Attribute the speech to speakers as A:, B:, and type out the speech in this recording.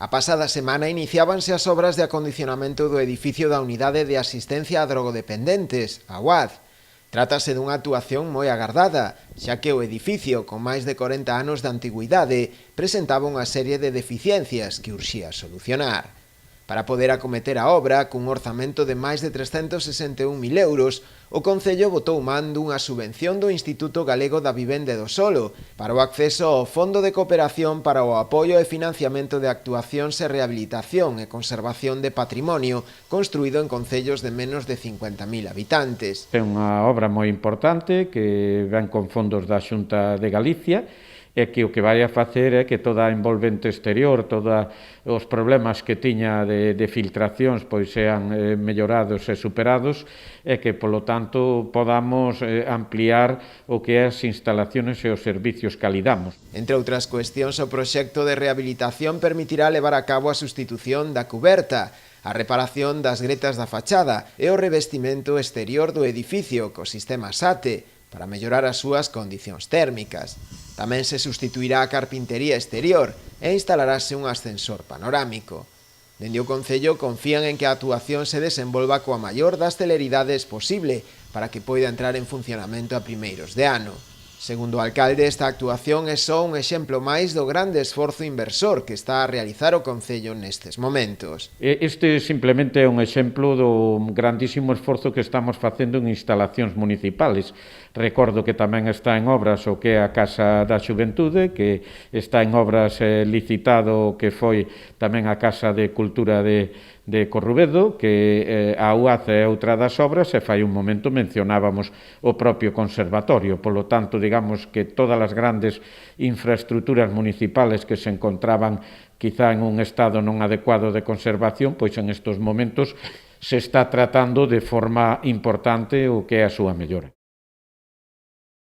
A: A pasada semana iniciábanse as obras de acondicionamento do edificio da Unidade de Asistencia a Drogodependentes, a UAD. Trátase dunha actuación moi agardada, xa que o edificio, con máis de 40 anos de antigüidade, presentaba unha serie de deficiencias que urxía solucionar. Para poder acometer a obra, cun orzamento de máis de 361.000 euros, o Concello botou man dunha subvención do Instituto Galego da Vivenda e do Solo para o acceso ao Fondo de Cooperación para o apoio e financiamento de actuacións e rehabilitación e conservación de patrimonio construído en concellos de menos de 50.000 habitantes.
B: É unha obra moi importante que ven con fondos da Xunta de Galicia e que o que vai a facer é que toda a envolvente exterior, todos os problemas que tiña de filtracións pois sean mellorados e superados e que, polo tanto, podamos ampliar o que é as instalaciones e os servicios que ali damos.
A: Entre outras cuestións, o proxecto de rehabilitación permitirá levar a cabo a sustitución da cuberta, a reparación das gretas da fachada e o revestimento exterior do edificio co sistema SATE para mellorar as súas condicións térmicas. Tamén se sustituirá a carpintería exterior e instalarase un ascensor panorámico. Dende o Concello confían en que a actuación se desenvolva coa maior das celeridades posible para que poida entrar en funcionamento a primeiros de ano. Segundo o alcalde, esta actuación é só un exemplo máis do grande esforzo inversor que está a realizar o Concello nestes momentos.
B: Este simplemente é un exemplo do grandísimo esforzo que estamos facendo en instalacións municipales. Recordo que tamén está en obras o que é a Casa da Xuventude, que está en obras licitado que foi tamén a Casa de Cultura de Corrubedo, que a UAD é outra das obras, e fai un momento mencionábamos o propio conservatorio. Polo tanto, digamos que todas as grandes infraestructuras municipales que se encontraban quizá en un estado non adecuado de conservación, pois en estos momentos se está tratando de forma importante o que é a súa mellora.